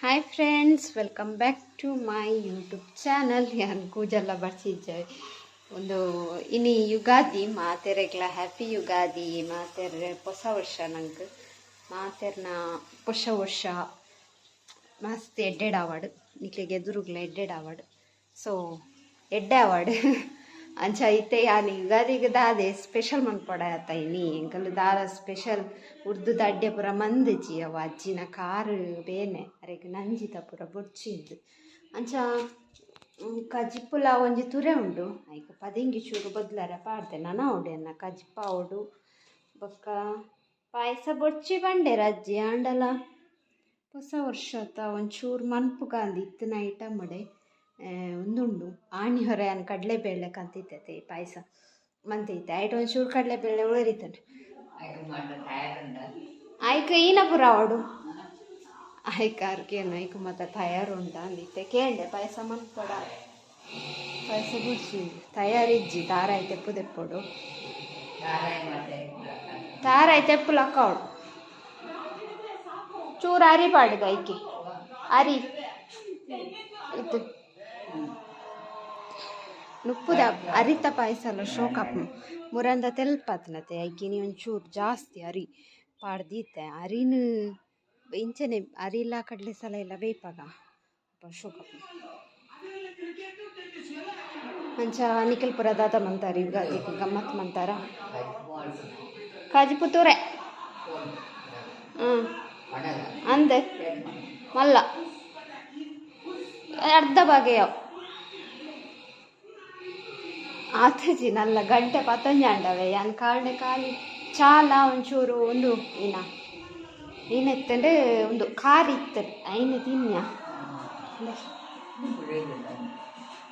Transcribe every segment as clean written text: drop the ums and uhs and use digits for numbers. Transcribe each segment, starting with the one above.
Hi friends, welcome back to my YouTube channel. ಯಾನ್ ಕೂಜೆಲ್ಲ ಬರ್ಸಿದ್ದೆ ಒಂದು ಇನಿ ಯುಗಾದಿ ಮಾತೆರೆಗ್ಲ ಹ್ಯಾಪಿ ಯುಗಾದಿ ಮಾತೆರೆ ಹೊಸ ವರ್ಷ ನಂಗೆ ಮಾತೆರ್ನ ಹೊಸ ವರ್ಷ ಮಸ್ತ್ ಎಡ್ಡೆಡ್ ಆವಾಡ್ ನಿಕ್ಲೆಗೆ ಎದುರುಗ್ಲ ಎಡ್ಡೆಡ್ ಆವಾಡ್ ಸೊ ಎಡ್ಡೆ ಆವಾಡ್ ಅಂಚ ಐತೆ ಯಾನಿ ಯುಗಾದಿಗೆ ದಾದೆ ಸ್ಪೆಷಲ್ ಮನ್ಪೊಡ ಆತ ಇನಿ ಎಂಕಲ್ ದಾದ ಸ್ಪೆಷಲ್ ಉರ್ದು ದಡ್ಡೆ ಪೂರ ಮಂದಿಜಿ ಅವ ಅಜ್ಜಿನ ಕಾರು ಬೇನೆ ಅರೆಗ್ ನಂಜಿತ ಪೂರ ಬೊಡ್ಚಿಂದು ಅಂಚ ಕಜಿಪ್ಪುಲ ಒಂಜಿ ತುರೆ ಉಂಡು ಐಕ್ ಪದಿಂಗಿ ಚೂರು ಬದ್ಲಾರ ಪಾಡ್ದೆ ನನ ಉಂಡು ಎನ್ನ ಕಜಿಪ್ಪ ಉಂಡು ಬೊಕ್ಕ ಪಾಯಸ ಬೊಡ್ಚಿ ಬಂಡೆರ ಅಜ್ಜಿ ಆಂಡಲ ಹೊಸ ವರ್ಷತ ಒಂಚೂರು ಮನ್ಪು ಗಾಂಧಿ ಇತ್ತಿನ ಐಟಮ್ಡೆ ಒಂದುಂಡು ಆಣಿ ಹೊರೆ ಅನ್ ಕಡಲೆಬೇಳೆ ಕಂತಿತ್ತೈತೆ ಪಾಯಸ ಮಂತೈತೆ ಐಟ್ ಒಂಚೂರು ಕಡಲೆಬೇಳೆ ಉಳರಿತಾನೆ ಆಯ್ಕೆ ಈನ ಪುರ ಅವಡು ಆಯ್ಕೆ ಅರ್ಕೇನು ಐಕು ಮತ್ತು ತಯಾರುಂಟ ಅಂದಿತ್ತೆ ಕೇಂಡೆ ಪಾಯಸ ಮನ್ಪೊಡ ಪಾಯಸ ಬುಡ್ಸಿ ತಯಾರಿಜ್ಜಿ ತಾರಾಯಿ ತೆಪ್ಪು ತೆಪ್ಪೊಡು ತಾರಾಯಿ ತೆಪ್ಪು ಲಕ್ಕ ಅವಡು ಚೂರು ಅರಿ ಪಾಡುಗ ಐಕೆ ಅರಿ ಇದು ನುಪ್ಪುದ ಅರಿತ ಪಾಯಸ ಅಲ್ಲ ಶೋಕಪ್ಪ ಮುರಂದ ತೆಲ್ಪತ್ನತೆ ಐಕಿನಿ ಒಂಚೂರು ಜಾಸ್ತಿ ಅರಿ ಪಾಡ್ದಿತ್ತೆ ಅರಿನು ಇಂಚನೆ ಅರಿಲ್ಲ ಕಡಲೆ ಸಲ ಎಲ್ಲ ಬೇಯ್ಪಾಗ ಶೋಕಪ್ಪ ಅಂಚ ನಿಖಲ್ಪುರ ದಾದ ಮಂತಾರೆ ಯುಗಾದಿ ಗಮ್ಮತ್ ಮಂತಾರ ಕಾಜಿ ಪುತ್ತೂರೆ ಅಂದೆ ಮಲ್ಲ ಅರ್ಧ ಬಗೆಯವು ಆತಜಿ ನಲ್ಲ ಗಂಟೆ ಪತಂಜಾಂಡವೆ ಯಾನ್ ಕಾಲ್ಡೆ ಖಾಲಿ ಚಾಲ ಒಂಚೂರು ಒಂದು ಏನೆತ್ತಂದ್ರೆ ಒಂದು ಖಾರಿ ಇತ್ತದು ಐನು ತಿನ್ಯ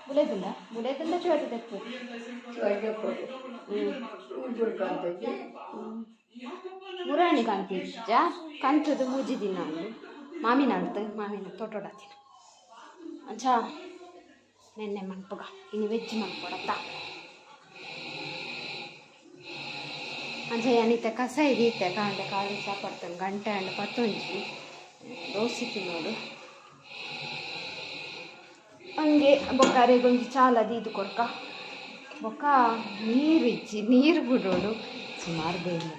ಬುಳೆದುಂಡ ಚೋಟು ತೆಪ್ಪು ಮುರಾಣಿ ಕಾಂತಿಜ್ಜ ಕಂತದು ಮೂಜಿ ದಿನ ಅಂದು ಮಾಮಿನ ತೋಟೋಡತ್ತಿನ ಅಂಚ ನೆನ್ನೆ ಮನ್ಪುಗ ಇನ್ನು ವೆಜ್ ಮನ್ಪೊಡತ್ತ ಅಂಚ ಏನಿತ್ತೆ ಕಸ ಇದೀತೆ ಕಾಂಡೆ ಕಾಲು ಸಾಪಡ್ತಾನೆ ಗಂಟೆ ಅಂಡ್ ಪತ್ತೊಂಜಿ ದೋಸೆ ತಿನ್ನೋಡು ಹಂಗೆ ಬೊಕ್ಕರೆಗೊಂದು ಚಾಲ ದೀದು ಕೊಡ್ಕ ಬೊಕ್ಕ ನೀರಿಜ್ಜಿ ನೀರು ಬಿಡೋಡು ಸುಮಾರು ಬೇಲೆ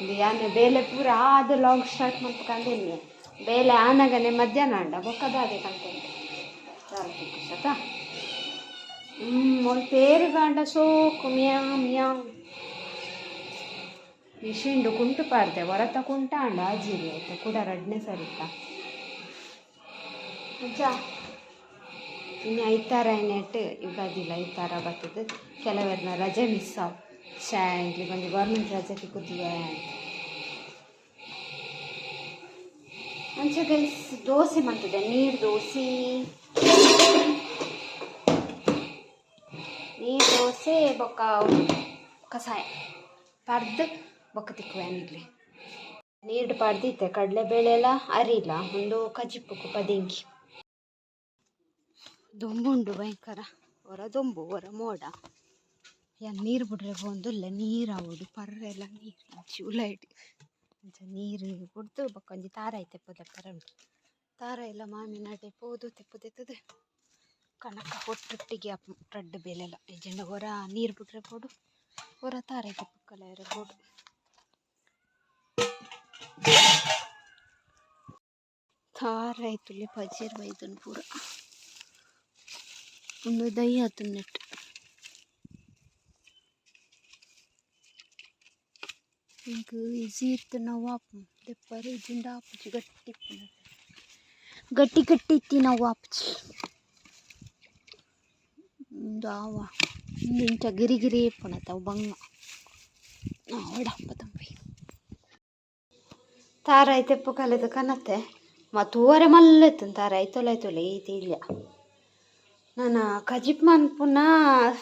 ಇದು ಯಾನೆ ಬೇಲೆ ಪೂರ ಅದು ಲಾಂಗ್ ಸ್ಟಾರ್ಟ್ ಮಾಡ್ಬೇಕಂದೇನೆ ಬೇಲೆ ಆನಗನೆ ಮಧ್ಯಾಹ್ನ ಅಂಡ ಬೊಕ್ಕದ ಅದೇ ಕಂಟೆಂಟ್ ಸತ ಒಂದು ಪೇರು ಗಂಡ ಸೋಕು ಮಿಯಾ ಮಿಷಿಂಡು ಕುಂಟು ಪಾಡ್ದೆ ಹೊರತ ಕುಂಟಾಂಡ ಆಜಿರಿ ಆಯ್ತು ಕೂಡ ರಡ್ನೆ ಸರಿತ ಅಜ್ಜ ಇನ್ನು ಐತಾರ ನೆಟ್ಟು ಯುಗಾದಿಲ್ಲ ಐತಾರ ಬರ್ತದೆ ಕೆಲವರನ್ನ ರಜೆ ಮಿಸ್ ಆವು ಇಲ್ಲಿ ಬಂದು ಗೌರ್ಮೆಂಟ್ ರಜೆಗೆ ಕೂತಿವೆ ಅಂಚೆ ಗೈಸ್ ದೋಸೆ ಮಾಡ್ತಿದ್ದೆ ನೀರು ದೋಸೆ ಬೊಕ್ಕ ಕಷಾಯ ಪರ್ದು ಬೊಕ್ಕ ತಿಕ್ಕುವೆ ನೀರ್ಲಿ ನೀರು ಪಡ್ದಿತ್ತೆ ಕಡಲೆಬೇಳೆ ಎಲ್ಲ ಅರಿಲ್ಲ ಒಂದು ಕಜಿಪ್ಪು ಪದಿಂಗಿ ದೊಂಬುಂಡು ಭಯಂಕರ ಹೊರ ದೊಂಬು ಹೊರ ಮೋಡ ಯಾನ್ ನೀರು ಬಿಡ್ರೆ ಬಂದುಲ್ಲ ನೀರು ಆವಡು ಪರ್ರೆ ಎಲ್ಲ ನೀರು ಚೂಲೈಟ್ ಅಂಚ ನೀರು ಕುಡ್ದು ಬಕ್ಕೊಂಜಿ ತಾರ ಐತೆ ತೆಪ್ಪರ ಉಂಟು ತಾರ ಎಲ್ಲ ಮಾಮಿನ ತೆಪ್ಪೋದು ತೆಪ್ಪುದೆತ್ತದೆ ಕಣಕ ಹೊಟ್ಟೊಟ್ಟಿಗೆ ರಡ್ಡು ಬೇಲೆಲ್ಲ ಎಜೆಂಡ ಹೊರ ನೀರು ಬಿಟ್ರೆ ಕೊಡು ಹೊರ ತಾರ ಐತೆ ಪಕ್ಕಲ ಕೊಡು ತಾರ ಆಯ್ತುಲ್ಲಿ ಪಜೀರ್ ಬೈದನ್ ಪೂರ ಒಂದು ದೈ ಆತು ನೆಟ್ಟು ಇಂಕ ಈಸಿ ಇತ್ತು ನಾವು ಆಪು ತೆಪ್ಪರು ಇಜಿಂದ ಆಪುಜಿ ಗಟ್ಟಿ ಇತ್ತಿ ನಾವು ಆಪುಜಿ ಒಂದು ಆವ ಇಂಚ ಗಿರಿ ಏಪುಣತಾವು ಬಂಗ ಒಡಪ್ಪತಂಪಿ ತಾರ ಐತೆಪ್ಪು ಕಲೆದು ಕನತ್ತೆ ಮತ್ತು ಹೂವರೆ ಮಲ್ಲೆತ್ತು ತಾರ ಐತೊಲೆ ಈತಿಲ್ಲ ನಾನು ಕಜಿಪ್ ಅನ್ಪುನ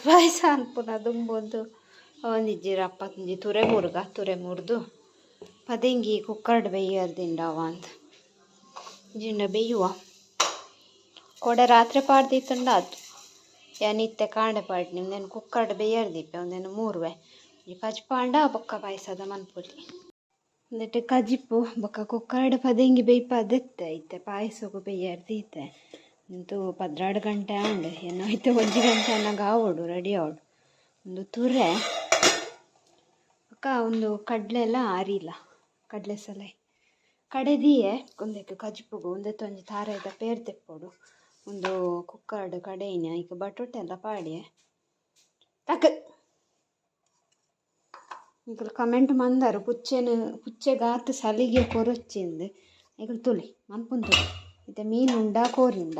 ಪಾಯಸ ಅನ್ಪುನ ದುಂಬೊಂದು ಒಂದಿಜ್ಜಿ ರಪ್ಪತ್ತೊಂಜಿ ತುರೆ ಮುರಿದು ಪದಿಂಗಿ ಕುಕ್ಕರ್ಡ್ ಬೇಯ್ಯರ್ದಿಂಡವ ಅಂತ ಜಿಂಡ ಬೇಯುವ ಕೊಡೆ ರಾತ್ರಿ ಪಾಡ್ದಿತ್ತುಂಡ ಅದು ಯಾನಿತ್ತೆ ಕಾಂಡೆ ಪಾಡ್ ನಿಮ್ದೇನು ಕುಕ್ಕರ್ಡ್ ಬೇಯ್ಯರ್ದಿಪ್ಪೆ ಒಂದೇನು ಮೂರುವೆ ಈ ಕಜ್ಪಾಂಡ ಬೊಕ್ಕ ಪಾಯಸದ ಮನ್ಪುಲಿ ಒಂದಿಟ್ಟು ಕಜಿಪ್ಪು ಬೊಕ್ಕ ಕುಕ್ಕರ್ಡ್ ಪದಂಗಿ ಬೇಯ್ಪದೆತ್ತೆ ಐತೆ ಪಾಯಸಕ್ಕೂ ಬೇಯ್ಯರ್ದೀತೆ ಅಂತೂ 12 ಗಂಟೆ ಆಂಡ್ ಏನೋ ಐತೆ 1 ಗಂಟೆ ಅನ್ನಂಗೆ ಆವೋಡು ರೆಡಿ ಆವೋಡು ಒಂದು ತುರೆ ಅಕ್ಕ ಒಂದು ಕಡಲೆ ಎಲ್ಲ ಆರಿಲ್ಲ ಕಡಲೆ ಸಲ ಕಡೆದಿಯೇ ಒಂದಕ್ಕೆ ಕಜಿಪ್ಪುಗು ಒಂದೆತ್ತು ಒಂಜಿ ತಾರೆದ ಪೇರ್ ತೆಪ್ಪೋಡು ಒಂದು ಕುಕ್ಕರ್ಡ್ ಕಡೆಯಿನ ಈಗ ಬಟೋಟೆ ಎಲ್ಲ ಪಾಡಿಯೇ ತಕ್ಕ ಈಗ ಕಮೆಂಟ್ ಮಂದಾರು ಪುಚ್ಚೆಗಾತು ಸಲಿಗೆ ಕೊರೊಚ್ಚಿಂದು ಈಗ ತುಳಿ ಮನ್ಪುನ್ ತುಳಿ ಮತ್ತೆ ಮೀನುಂಡ ಕೋರಿಂದ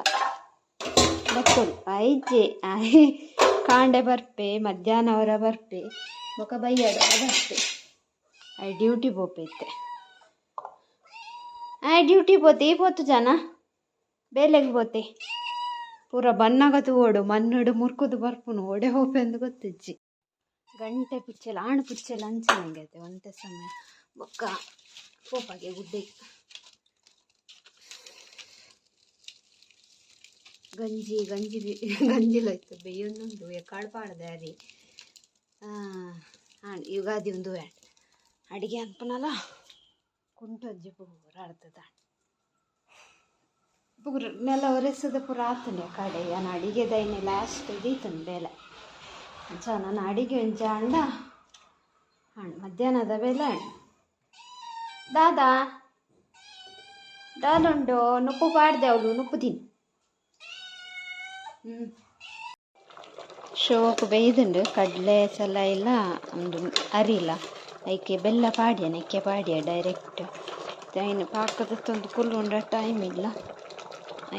ಬತ್ತೊಳಿ ಐಜೆ ಆಯ್ ಕಾಂಡೆ ಬರ್ಪೆ ಮಧ್ಯಾಹ್ನವರ ಬರ್ಪೆ ಬೊಕ ಬೈಯಡ ಬರ್ಪೆ ಐ ಡ್ಯೂಟಿ ಪೋಪೈತೆ ಐ ಡ್ಯೂಟಿ ಪೋತೆ ಪೋತು ಜನ ಬೇಲೆಗೆ ಪೋತೆ ಪೂರ ಬನ್ನಾಗ ತೂವೋಡು ಮಣ್ಣುಡು ಮುರ್ಕುದು ಬರ್ಪುನು ಒಡೆ ಹೋಪೆ ಅಂದು ಗೊತ್ತಿಜ್ಜಿ ಗಂಟೆ ಪುಚ್ಚೆಲ್ಲ ಆಣು ಪುಚ್ಚೆಲ್ಲ ಅಂಚನಂಗೈತೆ ಒಂದೇ ಸಮಯ ಬೊಕ್ಕ ಪೋಪಾಗೆ ಗುಡ್ಡೆ ಗಂಜಿಲಾಯ್ತು ಬೇಯೊಂದೊಂದು ಎಕ್ಕಾಡು ಪಾಡ್ದೆ ಅರಿ ಯುಗಾದಿ ಒಂದು ಅಡಿಗೆ ಅನ್ಪನಲ್ಲ ಕುಂಟಜ್ಜಿ ಪೂರ ಆಡ್ತದ ಪೂರ ನೆಲ ಒರೆಸದ ಪೂರ ಆತನೆ ಕಡೆ ನಾನು ಅಡಿಗೆ ದೈನೆ ಲಾಸ್ಟ್ ಇದೀತನು ಬೇಲೆ ನಾನು ಅಡಿಗೆ ಒಂಚ ಅಂಡ ಹಣ್ಣು ಮಧ್ಯಾಹ್ನದ ಬೇಲೆ ಹಣ್ಣು ದಾದುಂಡು ನುಪ್ಪು ಪಾಡ್ದೆ ಅವಳು ನುಪ್ಪು ತಿನ್ನು ಶೋಕು ಬೇಯ್ದುಂಡು ಕಡಲೆ ಸಲ ಇಲ್ಲ ಒಂದು ಅರಿಲ್ಲ ಐಕೆ ಬೆಲ್ಲ ಪಾಡ್ಯ ನೆಕ್ಕೆ ಪಾಡ್ಯ ಡೈರೆಕ್ಟ್ ಇನ್ನು ಪಾಕದತ್ತೊಂದು ಫುಲ್ ಉಂಡ ಟೈಮ್ ಇಲ್ಲ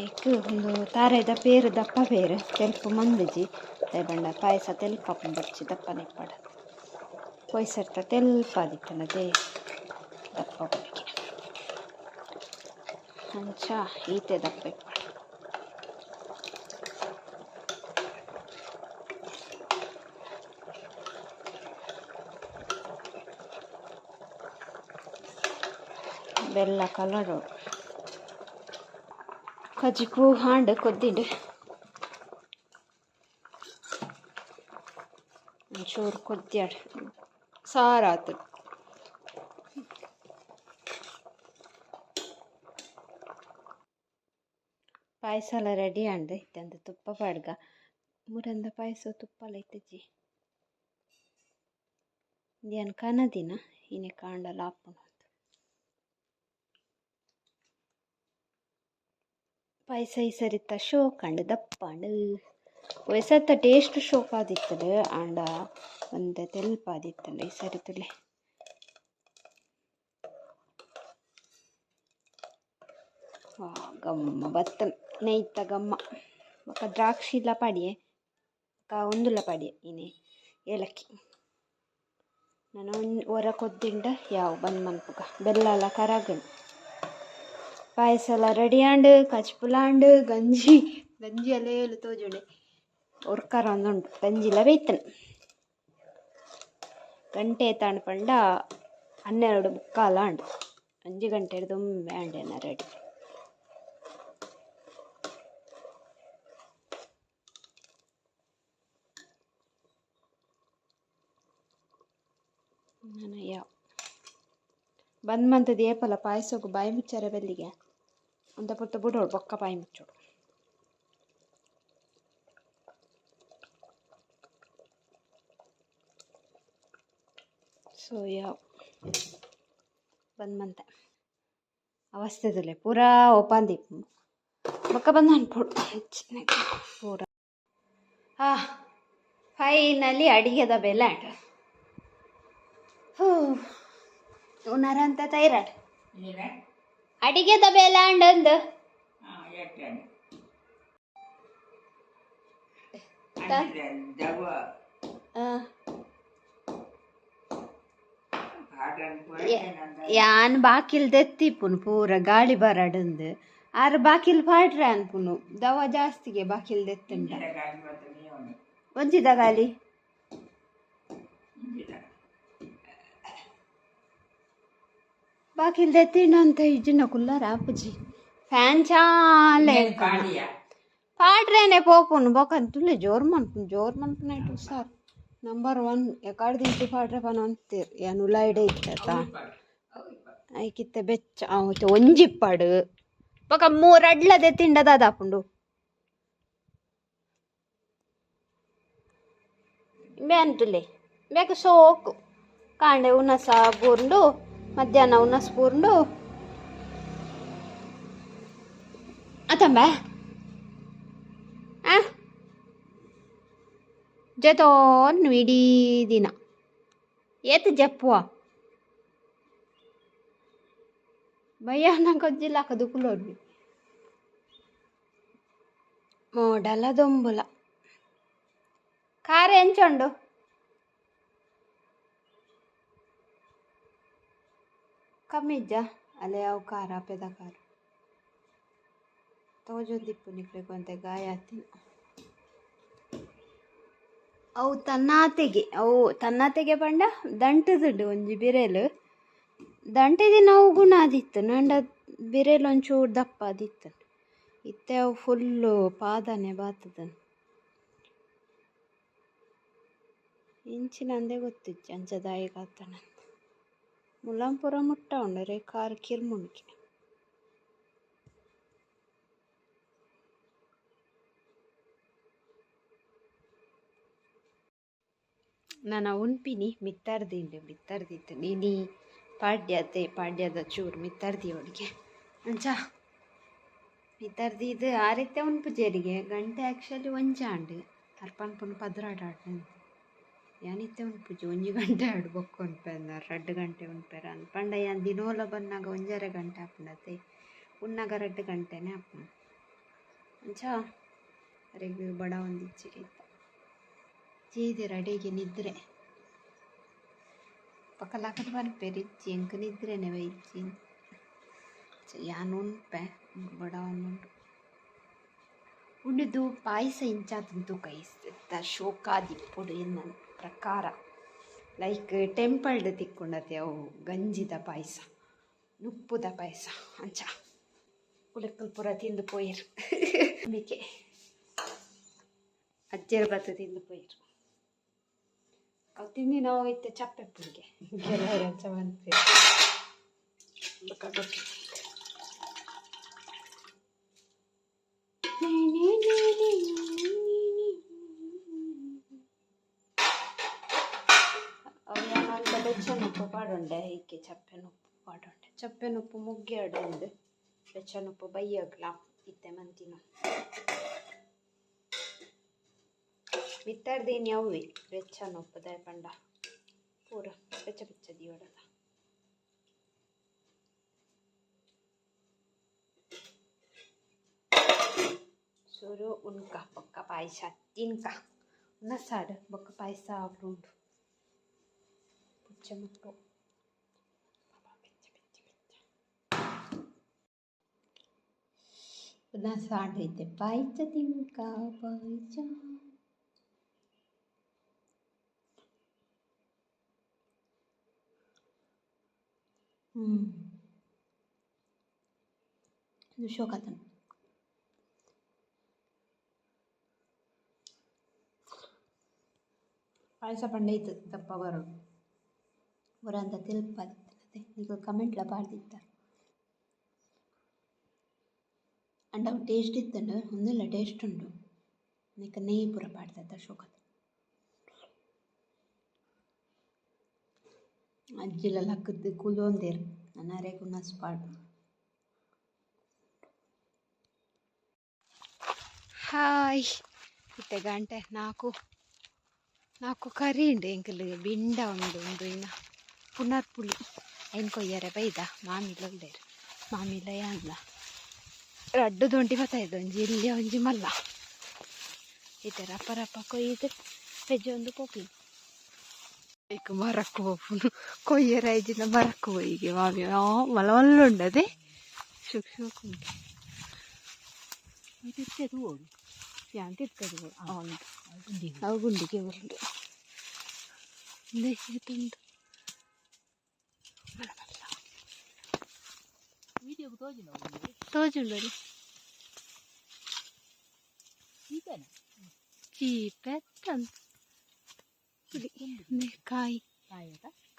ಐಕ್ ಒಂದು ತಾರೆದ ಪೇರು ದಪ್ಪ ಪೇರು ತೆಲ್ಪು ಮಂದಿಜಿ ಬಂಡ ಪಾಯಸ ತೆಲ್ಪಪ್ಪು ಬಚ್ಚಿ ದಪ್ಪ ನೆಪ್ಪಡ ಪೊಯ್ಸರ್ತ ತೆಲ್ಪಾದಿತ್ತನದೇ ದಪ್ಪ ಬಡಿಕೆ ಅಂಚ ಈತೆ ದಪ್ಪ ಇಪ್ಪಡ ಬೆಲ್ಲ ಕಲರು ಕಜಿಪು ಹಾಂಡು ಕೊದ್ದಿಡು ಒಂಚೂರು ಕೊದ್ಯಾಡು ಸಾರಾತು ಪಾಯಸ ಎಲ್ಲ ರೆಡಿ ಆಂಡು ಇತ್ತಂದು ತುಪ್ಪ ಪಾಡ್ಗ ಮೂರಂದ ಪಾಯಸ ತುಪ್ಪಲ್ಲ ಇತ್ತಜ್ಜಿ ಇದೇನು ಕನದಿನ ಇನೇ ಕಾಂಡಲ ಹಾಪುನು ಪಾಯಸ ಈ ಸರಿತ ಶೋಕಂಡು ದಪ್ಪಂಡು ವಯಸ್ಸತ್ತ ಟೇಸ್ಟ್ ಶೋಕಾದಿತ್ತಡು ಆಂಡ ಒಂದು ತೆಲ್ಪಾದಿತ್ತಂಡು ಈ ಸರಿ ತುಲೆ ಗಮ್ಮ ಬತ್ತ ನೆಯ್ತ ಗಮ್ಮ ಬೊಕ ದ್ರಾಕ್ಷಿ ಇಲ್ಲ ಪಾಡಿಯೆ ಒಂದುಲ್ಲ ಪಾಡಿಯೆ ಇನೇ ಏಲಕ್ಕಿ ನಾನು ಹೊರ ಕೊದ್ದಿಂಡ ಯಾವ ಬಂದು ಮನ್ಪುಗ ಬೆಲ್ಲ ಎಲ್ಲ ಕರಾಗಣು ಪಾಯಸ ಎಲ್ಲ ರೆಡಿ ಆಂಡು ಕಚ್ಪುಲಾಂಡು ಗಂಜಿ ಎಲ್ಲ ಹೇಳು ತೋಜುಡೆ ಒರ್ಕರ ಒಂದುಂಟು ಗಂಜಿಲ ಬೇಯ್ತನು ಗಂಟೆ ತಾಂಡು ಪಂಡ 12:45 ಆಂಡು 5 ಗಂಟೆ ದುಂಬೆ ಆಂಡೇನ ರೆಡಿ ನಾನು ಯಾವ ಬಂದ್ ಮಂತದ ಏಪಲ ಪಾಯಸಕ್ಕೂ ಬಾಯಿ ಮುಚ್ಚಾರ ಬೆಲ್ಲಿಗೆ ಅಂತ ಪುಟ್ಟ ಬಿಡೋಳು ಬೊಕ್ಕ ಬಾಯಿ ಮುಚ್ಚೋಡು ಸೊ ಯಾವ ಬಂದ್ ಮಂತ ಅವಸ್ಥೆದಲ್ಲೇ ಪೂರಾ ಒಪ್ಪಂದಿಪ್ಪು ಬೊಕ್ಕ ಬಂದು ಅನ್ಪೋಡು ಪೂರ ಫೈನಲಿ ಅಡಿಗೆದ ಬೆಲೆ ಆಟ ಉನಾರಂತ ತೈರಾಡ್ ಅಡಿಗೆದ ಬೇಲ ಅಂಡಂದು ಯಾನ್ ಬಾಕಿಲ್ ದೆತ್ತಿಪ್ಪುನು ಪೂರ ಗಾಳಿ ಬರಡಂದು ಆರು ಬಾಕಿಲ್ ಪಾಡ್ರೆ ಅನ್ಪುನು ದವ ಜಾಸ್ತಿಗೆ ಬಾಕಿಲ್ ದೆತ್ತುಂಡ ಒಂಜಿದ ಗಾಲಿ ಬಾಕಿಲ್ ದೆತ್ತಿಂಡ ಅಂತ ಇಜ್ಜಿನ ಕುಲ್ಲರ ಅಪ್ಪುಜಿ ಫ್ಯಾನ್ ಚಾಲೆ ಪಾಡ್ರೇನೆ ಪೋಪುನು ಬೊಕಂತುಲೆ ಜೋರ್ ಮನ್ಪುನ ಇಟ್ಟು ಸಾರ್ ನಂಬರ್ 1 ಎಕಾಡ್ ದಿನ ಪಾಡ್ರೆ ಪನ ಅಂತೀರ್ ಏನು ಲೈಡೆ ಇತ್ತ ಐಕಿತ್ತೆ ಬೆಚ್ಚ ಆವತ್ತು ಒಂಜಿಪ್ಪಡು ಪಕ್ಕ ಮೂರಡ್ಲದೆ ತಿಂಡದಾದಾಪುಂಡು ಬೇಂಟುಲೆ ಬೇಕ ಸೋಕು ಕಾಂಡೆ ಉನಸ ಬೂರ್ಂಡು ಮಧ್ಯಾಹ್ನ ಉನಸ್ ಬೂರ್ಂಡು ಅತಂಬ ಜತೋನ್ ಇಡೀ ದಿನ ಏತ್ ಜಪ್ಪುವ ಭಯಾನಕ ಗೊಜ್ಜಿಲ್ಲ ಕದುಕುಲೋಡ್ವಿ ಮೋಡಲ ದೊಂಬುಲ ಖಾರ ಎಂಚುಂಡು ಕಮ್ಮಿಜ್ಜ ಅಲೆ ಅವು ಖಾರ ಪೆದ ಖಾರ ತೋಜೊಂದಿಪ್ಪು ನಿಕ್ಬೇಕು ಅಂತ ಗಾಯ ಆತಿನ ಅವು ತನ್ನಾತೆಗೆ ಪಂಡ ದಂಟದುಂಡು ಒಂಜಿ ಬಿರೆಲು ದಂಟೆದಿ ನಾವು ಗುಣ ಆದಿತ್ತು ನಂಡ ಬಿರೆಲು ಒಂಚೂರು ದಪ್ಪ ಆದಿತ್ತು ಇತ್ತೆ ಅವು ಫುಲ್ಲು ಪಾದನೆ ಬಾತದನು ಇಂಚಿನಂದೇ ಗೊತ್ತಿತ್ತು ಅಂಚದಾಯಿಗಾತನಂತ ಮುಲಾಂಪುರ ಮುಟ್ಟ ಉಂಡರೆ ಕಾರ್ ಕಿರ್ಮುಣಿಕೆ ನಾನು ಉನ್ಪಿನಿ ಮಿತ್ತರ್ದಿತ್ತು ನೀನಿ ಪಾಡ್ಯದ ಚೂರು ಮಿತ್ತರ್ದಿ ಅವಳಿಗೆ ಅಂಚ ಮಿತ್ತರ್ದಿದ್ದು ಆರೈತೆ ಉನ್ಪುಜೇರಿಗೆ ಗಂಟೆ ಆ್ಯಕ್ಚುಲಿ ಒಂಜಾಂಡು ಅರ್ಪನ್ಪುನ ಪದ್ರಾಡಾಡ್ನ ಯಾನಿತ್ತೆ ಉನ್ಪುಜಿ 1 ಗಂಟೆ ಆಡು ಬೊಕ್ಕ ಉನ್ಪೆಂದ 2 ಗಂಟೆ ಉನ್ಪೆರ ಪಂಡ ಯಾನ್ ದಿನೋಲ ಬನ್ನಾಗ 1.5 ಗಂಟೆ ಆಪುಂಡತೆ ಉನ್ನಾಗ 2 ಗಂಟೆನೇ ಆಪುಂಡು ಅಂಚ ಅರೆಗ್ ಬಡ ಒಂದಿಚ್ಚಿಗೆ ಜೀದೆ ಅಡಿಗೆ ನಿದ್ರೆ ಪಕ್ಕಲಾಕದ ಬನ್ಪೆರಿಜ್ಜಿ ಎಂಕ ನಿದ್ರೆನೆ ವೈಜ್ಜಿ ಯಾನು ಉನ್ಪೆ ಬಡ ಉಂಡು ಉಂಡಿದು ಪಾಯಸ ಇಂಚಾತಂತೂ ಕೈಸ್ತ ಶೋಕಾದಿಪ್ಪುಡು ಎನ್ನ ಪ್ರಕಾರ ಲೈಕ್ ಟೆಂಪಲ್ಡ್ ತಿಕ್ಕೊಂಡತೆ ಅವು ಗಂಜಿದ ಪಾಯಸ ನುಪ್ಪುದ ಪಾಯಸ ಅಂಚ ಕುಲಕ್ಕಲ್ ಪೂರ ತಿಂದು ಪೋಯಿರು ಅದಕ್ಕೆ ಅಜ್ಜರ ಬತ್ತ ತಿಂದು ಪೋಯಿರು ಅವು ತಿಂದು ನಾವು ಇತ್ತೆ ಚಪ್ಪೆ ಪುಡಿಗೆ ಕೆಲವರು ಅಂಚ ಬಂದ್ಪೇರು ಬೆಚ್ಚನುಪ್ಪು ಪಾಡುಂಡೆ ಹೀಗೆ ಚಪ್ಪೆನುಪ್ಪು ಪಾಡುಂಡೆ ಚಪ್ಪೆನುಪ್ಪು ಮುಗ್ಗೆ ಅಡುಂಡು ಬೆಚ್ಚನುಪ್ಪು ಬೈಯಗ್ಲ ಇತ್ತೆ ಮಂತಿನ ಮಿತ್ತರ್ದೇನು ಯಾವೇ ಬೆಚ್ಚನುಪ್ಪು ದಯಪಂಡ ಪೂರ ಬೆಚ್ಚ ದಿಯೋಡದ ಸುರು ಉನ್ಕ ಬೊಕ್ಕ ಪಾಯಸ ತಿನ್ಕ ಉನ್ನಸಾಡು ಬೊಕ್ಕ ಪಾಯಸ ಉಂಡು ಪುಚ್ಚಮುಟ್ಟು ಉನ್ನಸಾಡು ಐತೆ ಪಾಯಸ ತಿನ್ಕ ಪಾಯಸ ಶೋಕತನ ಪಾಯಸ ಪಂಡೈತು ದಪ್ಪ ಬರೋಡು ಬರಂತ ತಿಲ್ಪತ್ತೆ ಈಗ ಕಮೆಂಟ್ಲ ಪಾಡ್ದಿತ್ತಾರೆ ಅಂಡ್ ಅವು ಟೇಸ್ಟ್ ಇತ್ತಂಡು ಒಂದಿಲ್ಲ ಟೇಸ್ಟ್ ಉಂಡು ನಿಕ್ಕ ನೆಯ್ಯಿ ಪೂರ ಪಾಡ್ತದ ಶೋಕತ ಅಜ್ಜಿಲ ಲಕ್ಕದ್ದು ಕುಲೊಂದೇರು ನನ್ನ ಅರೆಗೂ ನಸ್ಪಾಡು ಹಾಯ್ ಇತ್ತೆ ಗಂಟೆ ನಾಲ್ಕು ಕರಿ ಉಂಡು ಎಂಕಲ್ಗೆ ಬಿಂಡ ಉಂಡು ಇನ್ನು ಪುನರ್ಪುಳಿ ಏನು ಕೊಯ್ಯರೆ ಬೈದ ಮಾಮಿಲ ಉಳ್ಳೇರು ಮಾಮಿಲ ಯಾನ್ಲ ರಡ್ಡು ದೊಂಟಿ ಬತ್ತಾಯ್ದು ಒಂಜಿ ಇಲ್ಲಿ ಒಂಜಿ ಮಲ್ಲ ಇತ್ತೆ ರಪ್ಪ ಕೊಯ್ದು ಹೆಜ್ಜೆ ಒಂದು ಪೋಪಿ ಈಗ ಮರಕ್ಕು ಹೋಗ್ನು ಕೊಯ್ಯರ ಐಜಿನ ಮರಕ್ಕು ಹೋಯಿಗೆ ಮಾಮಿ ಮಲ ಮಲ್ಲುಂಡದೆ ಶುಕ್ ಉಂಟು ತಿರ್ಚದು ಹೋಗಿ ಯಾನ್ ತಿರ್ಕದು ಅವು ಗುಂಡಿಗೆ ಬರುಂಡು ತುಂಡು ತೋಜುಂಡು ಚೀಪೆತ್ತಂತ ಕಾಯಿ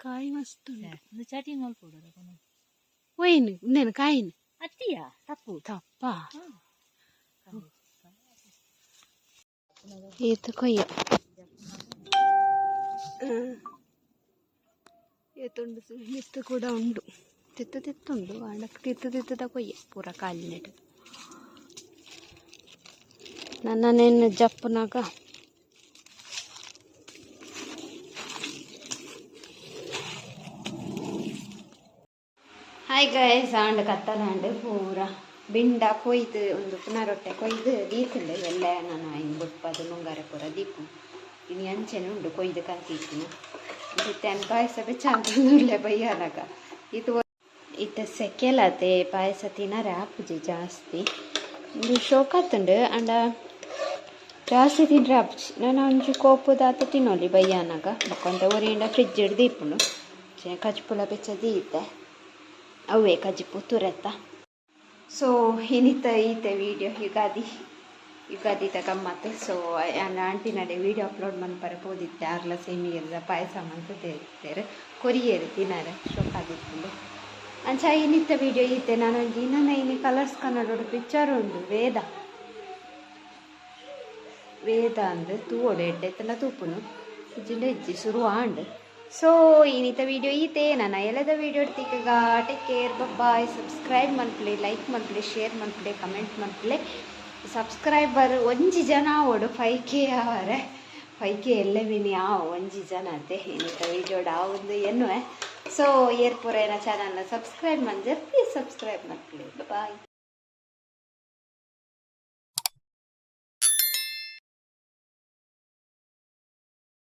ಕಾಯಿ ಮಸ್ತ್ ಚಟಿ ಮಲ್ಪೋಡು ಒಯ್ನು ಇನ್ನೇನು ಕಾಯಿನು ಅತ್ತಿಯ ತಪ್ಪು ತಪ್ಪ ಈತ ಕೊಯ್ಯ ಏತುಂಡು ಮಿತ್ತು ಕೂಡ ಉಂಡು ತಿತ್ತುಂಡು ಅಣ್ಣಕ್ಕೆ ತಿತ್ತದ ಕೊಯ್ಯ ಪೂರ ಕಾಲಿನೆಟ್ಟು ನನ್ನನೇನು ಜಪ್ಪನಾಗ ಹಾಯ್ ಗೈಸ್ ಆಂಡ್ ಕತ್ತಲಾಂಡ್ ಪೂರ ಬಿಂಡ ಕೊಯ್ದು ಒಂದು ಪುನಃ ರೊಟ್ಟೆ ಕೊಯ್ದು ದೀಪುಂಡು ಎಲ್ಲ ನಾನು ಹಿಂಗೆ ಬುಟ್ಪದು ಮುಂಗಾರ ಪೂರ ದೀಪು ಇನ್ನು ಅಂಚೆನೆ ಉಂಡು ಕೊಯ್ದು ಕಂತಿದ್ದೀನಿ ಇದು ತೆನ್ ಪಾಯಸ ಬೆಚ್ಚ ಬೈಯಲಾಗ ಇದು ಇತ್ತ ಸೆಕೆಲತೆ ಪಾಯಸ ತಿನ್ನರೆ ಆಪುಜಿ ಜಾಸ್ತಿ ಇದು ಶೋಕತ್ತುಂಡು ಅಂಡ ಜಾಸ್ತಿ ತಿಂದರೆ ಆಪುಜಿ ನಾನು ಒಂಚು ಕೋಪುದಾತ ತಿನ್ನೋಲಿ ಬಯ್ಯನಾಗ ಬಕ್ಕೊಂತ ಒರಿಯಿಂದ ಫ್ರಿಜ್ ಹಿಡ್ದು ದೀಪುಂಡು ಕಜ್ಪುಲ ಬೆಚ್ಚ ದೀತೆ ಅವೇ ಕಜ್ಜಿ ಪುತ್ತೂರತ್ತ ಸೊ ಇನ್ನಿತ್ತ ಈತೆ ವೀಡಿಯೋ ಯುಗಾದಿ ಗಮ್ಮತ್ತು ಸೊ ಆಂಟಿ ನಡೆ ವೀಡಿಯೋ ಅಪ್ಲೋಡ್ ಮನ್ಪರೆ ಪೋದಿತ್ತೆ ಆರ್ಲ ಸೇಮಿಗೆಲ್ಲ ಪಾಯಸ ಮಂತ ತೇರ್ತಾರೆ ಕೊರಿಯರು ತಿನ್ನಾರೆ ಶೋಕಾದಿತ್ತು ಅಂಚ ಇನ್ನಿತ್ತ ವೀಡಿಯೋ ಈತೆ ನಾನು ಇನ್ನೊಂದು ಇನ್ನು ಕಲರ್ಸ್ ಕನ್ನಡ ಪಿಕ್ಚರ್ ಉಂಡು ವೇದ ಅಂದ್ರೆ ತೂವೋಡು ಎಡ್ಡೆತ್ತಲ್ಲ ತೂಪುನು ಇಜ್ಜಿಂಡ ಇಜ್ಜಿ ಶುರು ಆಂಡ್ ಸೊ ಇನ್ನಿತ ವೀಡಿಯೋ ಈತೆ ನಾನು ಎಲ್ಲದ ವೀಡಿಯೋ ಇಡ್ತೀಗ ಟೇಕ್ ಕೇರ್ ಬಾಯ್ ಸಬ್ಸ್ಕ್ರೈಬ್ ಮನ್ಪ್ಲೆ ಲೈಕ್ ಮನ್ಪ್ಲೆ ಶೇರ್ ಮನ್ಪ್ಲೆ ಕಮೆಂಟ್ ಮನ್ಪ್ಲೆ ಸಬ್ಸ್ಕ್ರೈಬರ್ ಒಂಜಿ ಜನ ಓಡು 5K ಅವರೆ 5K ಎಲ್ಲವಿನಿ ಒಂಜಿ ಜನ ಅತ್ತೆ ಇನ್ನಿತ ವೀಡಿಯೋ ಒಂದು ಎನ್ನುವೆ ಸೊ ಏರ್ಪುರ ಏನ ಚಾನಲ್ನ ಸಬ್ಸ್ಕ್ರೈಬ್ ಮಂಜರ್ ಪ್ಲೀಸ್ ಸಬ್ಸ್ಕ್ರೈಬ್ ಮನ್ಪ್ಲೆ ಬಾಯ್